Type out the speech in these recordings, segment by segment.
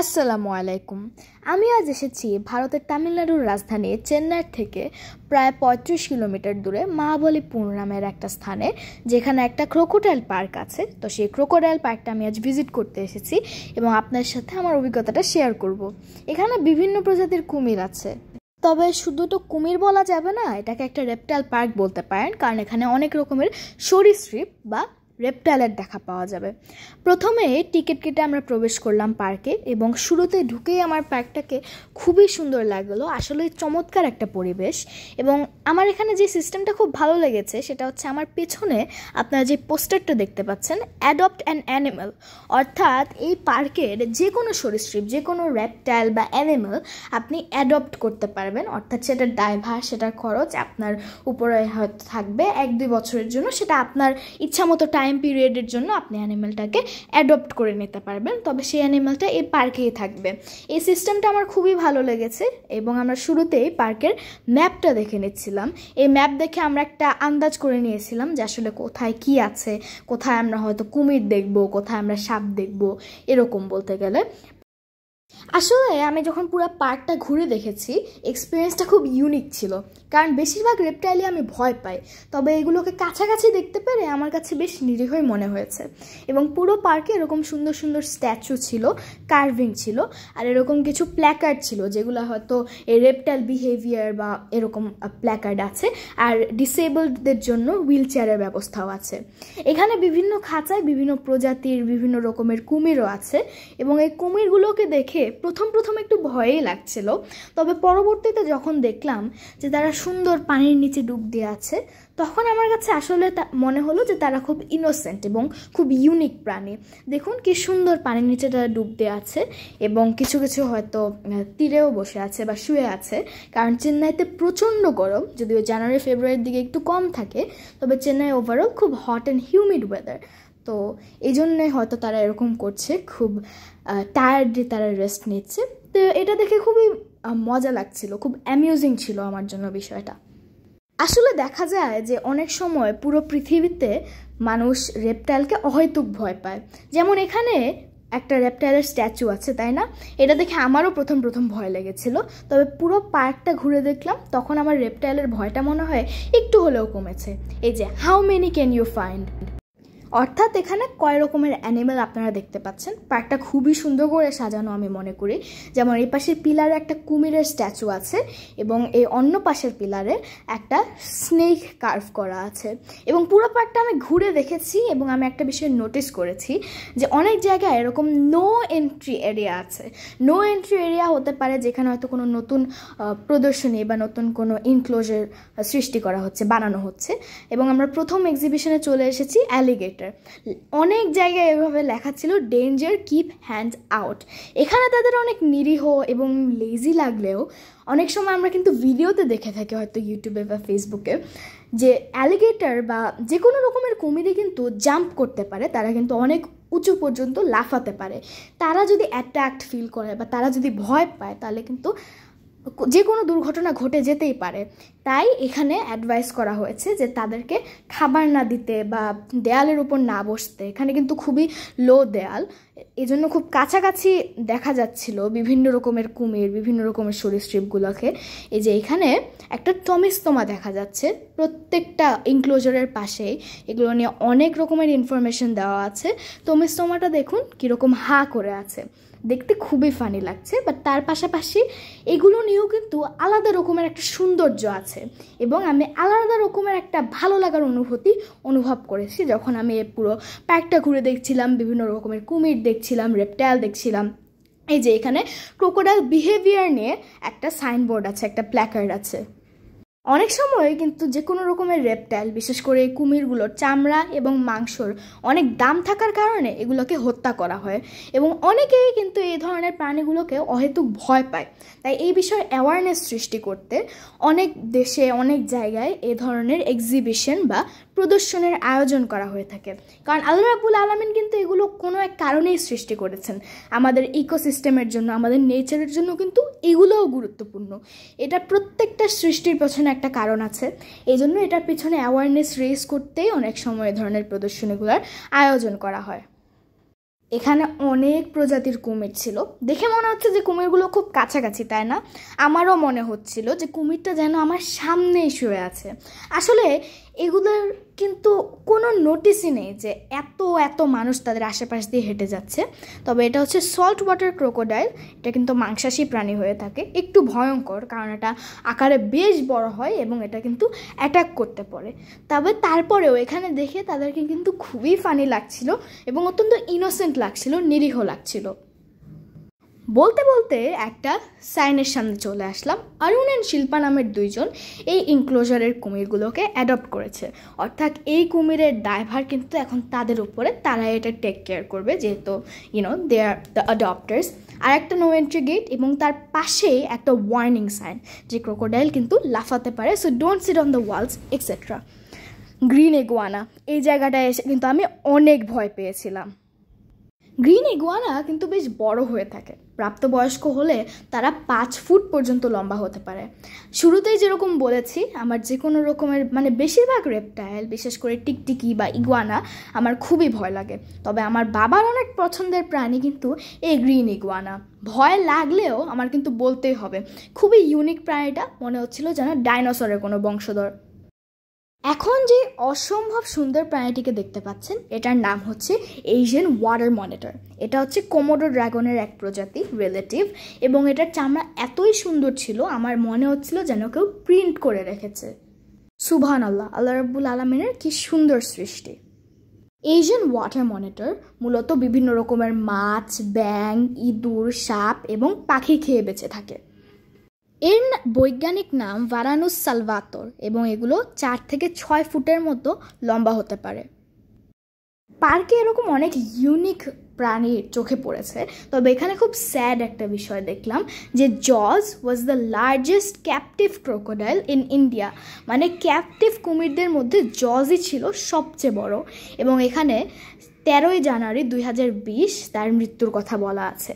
আসসালামু আলাইকুম। আমি আজ এসেছি ভারতের তামিলনাড়ুর রাজধানী চেন্নাইয়ের থেকে প্রায় ৩৫ কিলোমিটার দূরে মহাবলীপুর নামের একটা স্থানে, যেখানে একটা ক্রোকোডাইল পার্ক আছে। তো সেই ক্রোকোডাইল পার্কটা আমি আজ ভিজিট করতে এসেছি এবং আপনার সাথে আমার অভিজ্ঞতাটা শেয়ার করব। এখানে বিভিন্ন প্রজাতির কুমির আছে, তবে শুধু তো কুমির বলা যাবে না, এটাকে একটা রেপটাইল পার্ক বলতে পারেন, কারণ এখানে অনেক রকমের সরীসৃপ বা রেপটাইলের দেখা পাওয়া যাবে। প্রথমে টিকিট কেটে আমরা প্রবেশ করলাম পার্কে এবং শুরুতে ঢুকেই আমার পার্কটাকে খুবই সুন্দর লাগলো। আসলে চমৎকার একটা পরিবেশ এবং আমার এখানে যে সিস্টেমটা খুব ভালো লেগেছে সেটা হচ্ছে আমার পেছনে আপনারা যে পোস্টারটা দেখতে পাচ্ছেন, অ্যাডপ্ট অ্যান অ্যানিমাল, অর্থাৎ এই পার্কের যে কোনো সরীসৃপ, যে কোনো রেপটাইল বা অ্যানিমাল আপনি অ্যাডপ্ট করতে পারবেন। অর্থাৎ সেটার দায়ভার, সেটার খরচ আপনার উপরে হয়তো থাকবে 1-2 বছরের জন্য, সেটা আপনার ইচ্ছা মতো টাইম পিরিয়ডের জন্য আপনি অ্যানিমালটাকে অ্যাডপ্ট করে নিতে পারবেন, তবে সেই অ্যানিমালটা এই পার্কেই থাকবে। এই সিস্টেমটা আমার খুবই ভালো লেগেছে এবং আমরা শুরুতেই পার্কের ম্যাপটা দেখে নিচ্ছিলাম। এই ম্যাপ দেখে আমরা একটা আন্দাজ করে নিয়েছিলাম যে আসলে কোথায় কি আছে, কোথায় আমরা হয়তো কুমির দেখব, কোথায় আমরা সাপ দেখব, এরকম বলতে গেলে। আসলে আমি যখন পুরো পার্কটা ঘুরে দেখেছি, এক্সপিরিয়েন্সটা খুব ইউনিক ছিল, কারণ বেশিরভাগ রেপটাইলে আমি ভয় পাই, তবে এগুলোকে কাছাকাছি দেখতে পেরে আমার কাছে বেশ নিরীহই মনে হয়েছে। এবং পুরো পার্কে এরকম সুন্দর সুন্দর স্ট্যাচু ছিল, কার্ভিং ছিল, আর এরকম কিছু প্ল্যাকার্ড ছিল যেগুলো হয়তো এই রেপটাইল বিহেভিয়ার বা এরকম প্ল্যাকার্ড আছে। আর ডিসেবলডদের জন্য হুইল চেয়ারের ব্যবস্থাও আছে। এখানে বিভিন্ন খাঁচায় বিভিন্ন প্রজাতির বিভিন্ন রকমের কুমিরও আছে এবং এই কুমিরগুলোকে দেখে প্রথম একটু ভয়ই লাগছিল, তবে পরবর্তীতে যখন দেখলাম যে তারা সুন্দর পানির নিচে ডুব দিয়ে আছে, তখন আমার কাছে আসলে মনে হলো যে তারা খুব ইনোসেন্ট এবং খুব ইউনিক প্রাণী। দেখুন কি সুন্দর পানির নিচে তারা ডুব দিয়ে আছে এবং কিছু কিছু হয়তো তীরেও বসে আছে বা শুয়ে আছে, কারণ চেন্নাইতে প্রচণ্ড গরম, যদিও জানুয়ারি ফেব্রুয়ারির দিকে একটু কম থাকে, তবে চেন্নাই ওভারঅল খুব হট অ্যান্ড হিউমিড ওয়েদার। তো এই জন্যে হয়তো তারা এরকম করছে, খুব টায়ার্ডলি তারা রেস্ট নিচ্ছে। তো এটা দেখে খুবই মজা লাগছিল, খুব অ্যামিউজিং ছিল আমার জন্য বিষয়টা। আসলে দেখা যায় যে অনেক সময় পুরো পৃথিবীতে মানুষ রেপটাইলকে অহেতুক ভয় পায়। যেমন এখানে একটা রেপটাইলের স্ট্যাচু আছে, তাই না? এটা দেখে আমারও প্রথম ভয় লেগেছিল, তবে পুরো পার্কটা ঘুরে দেখলাম তখন আমার রেপটাইলের ভয়টা মনে হয় একটু হলেও কমেছে। এই যে how many can you find, অর্থাৎ এখানে কয় রকমের অ্যানিমেল আপনারা দেখতে পাচ্ছেন। পার্কটা খুবই সুন্দর করে সাজানো আমি মনে করি। যেমন এই পাশের পিলারে একটা কুমিরের স্ট্যাচু আছে এবং এই অন্য পাশের পিলারে একটা স্নেক কার্ভ করা আছে। এবং পুরো পার্কটা আমি ঘুরে দেখেছি এবং আমি একটা বিষয় নোটিস করেছি যে অনেক জায়গায় এরকম নো এন্ট্রি এরিয়া আছে। নো এন্ট্রি এরিয়া হতে পারে যেখানে হয়তো কোনো নতুন প্রদর্শনী বা নতুন কোনো ইনক্লোজার সৃষ্টি করা হচ্ছে, বানানো হচ্ছে। এবং আমরা প্রথম এক্সিবিশনে চলে এসেছি অ্যালিগেটর। অনেক জায়গায় এভাবে লেখা ছিল ডেঞ্জার, কিপ হ্যান্ডস আউট। এখানে তাদের অনেক নিরীহ এবং লেজি লাগলেও অনেক সময় আমরা কিন্তু ভিডিওতে দেখে থাকি, হয়তো ইউটিউবে বা ফেসবুকে, যে অ্যালিগেটর বা যে কোনো রকমের কুমিরই কিন্তু জাম্প করতে পারে, তারা কিন্তু অনেক উঁচু পর্যন্ত লাফাতে পারে। তারা যদি অ্যাট্রাক্ট ফিল করে বা তারা যদি ভয় পায়, তাহলে কিন্তু যে কোনো দুর্ঘটনা ঘটে যেতেই পারে। তাই এখানে অ্যাডভাইস করা হয়েছে যে তাদেরকে খাবার না দিতে বা দেয়ালের উপর না বসতে। এখানে কিন্তু খুবই লো দেয়াল, এজন্য খুব কাছাকাছি দেখা যাচ্ছিল বিভিন্ন রকমের কুমির, বিভিন্ন রকমের সরীসৃপগুলোকে। এই যে এখানে একটা টমিস্তমা দেখা যাচ্ছে প্রত্যেকটা ইনক্লোজারের পাশেই, এগুলো নিয়ে অনেক রকমের ইনফরমেশন দেওয়া আছে। টমিস্তমাটা দেখুন কীরকম হা করে আছে, দেখতে খুবই ফানি লাগছে। বাট তার পাশাপাশি এগুলো নিয়েও কিন্তু আলাদা রকমের একটা সৌন্দর্য আছে এবং আমি আলাদা রকমের একটা ভালো লাগার অনুভূতি অনুভব করেছি যখন আমি পুরো পার্কটা ঘুরে দেখছিলাম, বিভিন্ন রকমের কুমির দেখছিলাম, রেপটাইল দেখছিলাম। এই যে এখানে ক্রোকোডাইল বিহেভিয়ার নিয়ে একটা সাইনবোর্ড আছে, একটা প্ল্যাকার্ড আছে। অনেক সময় কিন্তু যে কোনো রকমের রেপটাইল, বিশেষ করে কুমিরগুলোর চামড়া এবং মাংসর অনেক দাম থাকার কারণে এগুলোকে হত্যা করা হয় এবং অনেকেই কিন্তু এই ধরনের প্রাণীগুলোকে অহেতুক ভয় পায়। তাই এই বিষয়ে অ্যাওয়ারনেস সৃষ্টি করতে অনেক দেশে, অনেক জায়গায় এ ধরনের এক্সিবিশন বা প্রদর্শনের আয়োজন করা হয়ে থাকে। কারণ আল্লাহ রাব্বুল আলামিন কিন্তু এগুলো কোনো এক কারণেই সৃষ্টি করেছেন। আমাদের ইকোসিস্টেমের জন্য, আমাদের নেচারের জন্য কিন্তু এগুলোও গুরুত্বপূর্ণ। এটা প্রত্যেকটা সৃষ্টির পেছনে একটা কারণ আছে, এই জন্য এটার পিছনে অ্যাওয়ারনেস রেজ করতেই অনেক সময় এ ধরনের প্রদর্শনীগুলোর আয়োজন করা হয়। এখানে অনেক প্রজাতির কুমির ছিল। দেখে মনে হচ্ছে যে কুমিরগুলো খুব কাছাকাছি, তাই না? আমারও মনে হচ্ছিল যে কুমিরটা যেন আমার সামনেই শুয়ে আছে। আসলে এগুলোর কিন্তু কোনো নোটিসই নেই যে এত এত মানুষ তাদের আশেপাশ দিয়ে হেঁটে যাচ্ছে। তবে এটা হচ্ছে সল্ট ওয়াটার ক্রোকোডাইল। এটা কিন্তু মাংসাশী প্রাণী হয়ে থাকে, একটু ভয়ঙ্কর কারণ এটা আকারে বেশ বড় হয় এবং এটা কিন্তু অ্যাটাক করতে পারে। তবে তারপরেও এখানে দেখে তাদেরকে কিন্তু খুবই ফানি লাগছিল এবং অত্যন্ত ইনোসেন্ট লাগছিল, নিরীহ লাগছিল। বলতে বলতে একটা সাইনের সামনে চলে আসলাম। অরুণ অ্যান্ড শিল্পা নামের দুইজন এই ইনক্লোজারের কুমিরগুলোকে অ্যাডপ্ট করেছে, অর্থাৎ এই কুমিরের দায়ভার কিন্তু এখন তাদের উপরে, তারা এটা টেক কেয়ার করবে, যেহেতু দে আর দ্য অ্যাডপ্টার্স। আর একটা নো এন্ট্রি গেট এবং তার পাশেই একটা ওয়ার্নিং সাইন যে ক্রোকোডাইল কিন্তু লাফাতে পারে, so don't sit on the walls etcetera. Green iguana, এই জায়গাটায় এসে কিন্তু আমি অনেক ভয় পেয়েছিলাম। গ্রিন ইগুয়ানা কিন্তু বেশ বড় হয়ে থাকে। প্রাপ্তবয়স্ক হলে তারা 5 ফুট পর্যন্ত লম্বা হতে পারে। শুরুতেই যেরকম বলেছি, আমার যে কোনো রকমের বেশিরভাগ রেপটাইল, বিশেষ করে টিকটিকি বা ইগুয়ানা আমার খুবই ভয় লাগে। তবে আমার বাবার অনেক পছন্দের প্রাণী কিন্তু এই গ্রিন ইগুয়ানা। ভয় লাগলেও আমার কিন্তু বলতেই হবে, খুবই ইউনিক প্রাণীটা, মনে হচ্ছিল যেন ডাইনোসরের কোনো বংশধর। এখন যে অসম্ভব সুন্দর প্রাণীটিকে দেখতে পাচ্ছেন, এটার নাম হচ্ছে এশিয়ান ওয়াটার মনিটর। এটা হচ্ছে কোমোডো ড্রাগনের এক প্রজাতি, রিলেটিভ, এবং এটার চামড়া এতই সুন্দর ছিল আমার মনে হচ্ছিল যেন কেউ প্রিন্ট করে রেখেছে। সুবহানাল্লাহ, আল্লাহ রাব্বুল আলামিনের কি সুন্দর সৃষ্টি। এশিয়ান ওয়াটার মনিটর মূলত বিভিন্ন রকমের মাছ, ব্যাঙ, ইঁদুর, সাপ এবং পাখি খেয়ে বেঁচে থাকে। এর বৈজ্ঞানিক নাম ভারানুস সালভাতোর এবং এগুলো 4 থেকে 6 ফুটের মতো লম্বা হতে পারে। পার্কে এরকম অনেক ইউনিক প্রাণী চোখে পড়েছে, তবে এখানে খুব স্যাড একটা বিষয় দেখলাম যে জজ was the largest captive crocodile in India. Captive কুমিরদের মধ্যে জজই ছিল সবচেয়ে বড় এবং এখানে 13ই জানুয়ারি 2020 তার মৃত্যুর কথা বলা আছে।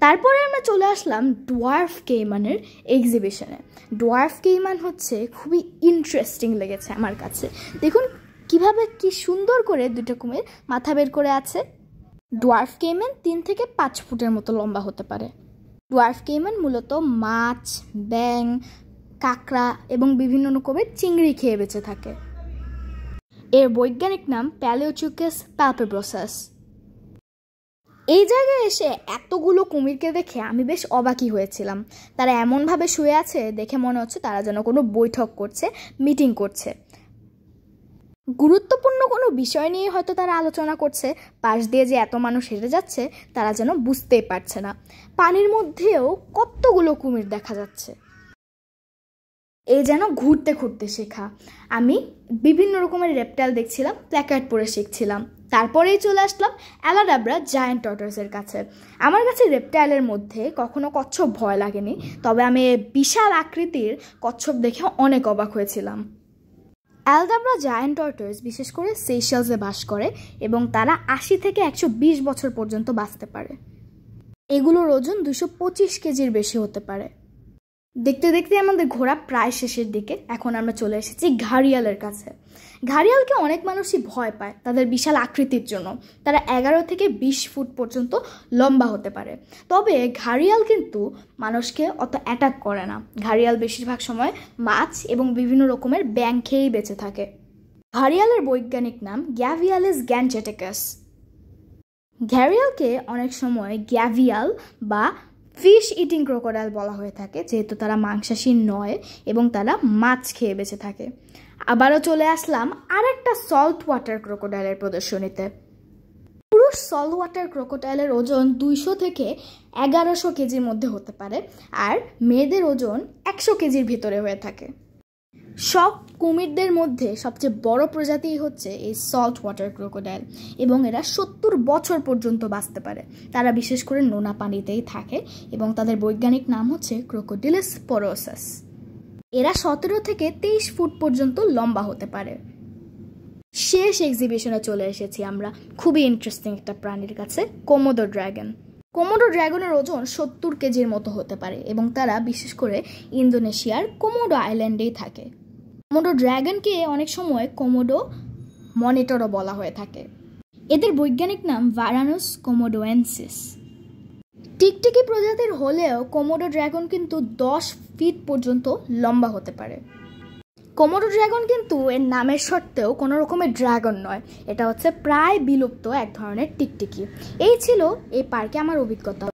তারপরে আমরা চলে আসলাম ডোয়ার্ফ কেইমানের এক্সিবিশনে। ডোয়ার্ফ কেইমান হচ্ছে খুবই ইন্টারেস্টিং লেগেছে আমার কাছে। দেখুন কিভাবে কি সুন্দর করে দুটো কুমির মাথা বের করে আছে। ডোয়ার্ফ কেইমান 3 থেকে 5 ফুটের মতো লম্বা হতে পারে। ডোয়ার্ফ কেইমান মূলত মাছ, ব্যাঙ, কাঁকড়া এবং বিভিন্ন রকমের চিংড়ি খেয়ে বেঁচে থাকে। এর বৈজ্ঞানিক নাম প্যালিওচুকাস প্যালপেব্রোসাস। এই জায়গায় এসে এতগুলো কুমিরকে দেখে আমি বেশ অবাকই হয়েছিলাম। তারা এমনভাবে শুয়ে আছে দেখে মনে হচ্ছে তারা যেন কোনো বৈঠক করছে, মিটিং করছে। গুরুত্বপূর্ণ কোনো বিষয় নিয়ে হয়তো তারা আলোচনা করছে। পাশ দিয়ে যে এত মানুষ হেঁটে যাচ্ছে তারা যেন বুঝতেই পারছে না। পানির মধ্যেও কতগুলো কুমির দেখা যাচ্ছে। এই যেন ঘুরতে ঘুরতে শেখা। আমি বিভিন্ন রকমের রেপটাইল দেখছিলাম, প্ল্যাকার্ড পরে শিখছিলাম। তারপরেই চলে আসলাম অ্যালাডাব্রা জায়ান্ট টর্টয়েসের কাছে। আমার কাছে রেপটাইলের মধ্যে কখনো কচ্ছপ ভয় লাগেনি, তবে আমি বিশাল আকৃতির কচ্ছপ দেখে অনেক অবাক হয়েছিলাম। অ্যালাডাব্রা জায়ান্ট টর্টয়েস বিশেষ করে সেশেলসে বাস করে এবং তারা 80 থেকে 120 বছর পর্যন্ত বাঁচতে পারে। এগুলোর ওজন 225 কেজির বেশি হতে পারে। দেখতে দেখতে আমাদের ঘোরা প্রায় শেষের দিকে। এখন আমরা চলে এসেছি ঘাড়িয়ালের কাছে। ঘাড়িয়ালকে অনেক মানুষই ভয় পায় তাদের বিশাল আকৃতির জন্য। তারা 11 থেকে 20 ফুট পর্যন্ত লম্বা হতে পারে। তবে ঘাড়িয়াল কিন্তু মানুষকে অত অ্যাটাক করে না। ঘাড়িয়াল বেশিরভাগ সময় মাছ এবং বিভিন্ন রকমের ব্যাঙ খেয়েই বেঁচে থাকে। ঘাড়িয়ালের বৈজ্ঞানিক নাম গ্যাভিয়ালিস গ্যানজেটিকাস। ঘাড়িয়ালকে অনেক সময় গ্যাভিয়াল বা ফিশ ইটিং ক্রোকোডাইল বলা হয়ে থাকে, যেহেতু তারা মাংসাশী নয় এবং তারা মাছ খেয়ে বেঁচে থাকে। আবারও চলে আসলাম আরেকটা সল্ট ওয়াটার ক্রোকোডাইলের প্রদর্শনীতে। পুরো সল্ট ওয়াটার ক্রোকোডাইলের ওজন 200 থেকে 1100 কেজির মধ্যে হতে পারে, আর মেয়েদের ওজন 100 কেজির ভিতরে হয়ে থাকে। সব কুমিরদের মধ্যে সবচেয়ে বড় প্রজাতি হচ্ছে এই সল্ট ওয়াটার ক্রোকোডাইল এবং এরা 70 বছর পর্যন্ত বাঁচতে পারে। তারা বিশেষ করে নোনা পানিতেই থাকে এবং তাদের বৈজ্ঞানিক নাম হচ্ছে ক্রোকোডিলাস পরোসাস। এরা 17 থেকে 23 ফুট পর্যন্ত লম্বা হতে পারে। শেষ এক্সিবিশনে চলে এসেছি আমরা খুবই ইন্টারেস্টিং একটা প্রাণীর কাছে, কোমোডো ড্রাগন। কোমোডো ড্রাগনের ওজন 70 কেজির মতো হতে পারে এবং তারা বিশেষ করে ইন্দোনেশিয়ার কোমোডো আইল্যান্ডেই থাকে। কোমোডো ড্রাগনকে অনেক সময় কোমোডো মনিটরও বলা হয়ে থাকে। এদের বৈজ্ঞানিক নাম ভারানুস কোমোডোয়েন্সিস। টিকটিকি প্রজাতির হলেও কোমোডো ড্রাগন কিন্তু 10 ফিট পর্যন্ত লম্বা হতে পারে। কোমোডো ড্রাগন কিন্তু এর নামের সত্ত্বেও কোনো রকমের ড্রাগন নয়, এটা হচ্ছে প্রায় বিলুপ্ত এক ধরনের টিকটিকি। এই ছিল এই পার্কে আমার অভিজ্ঞতা।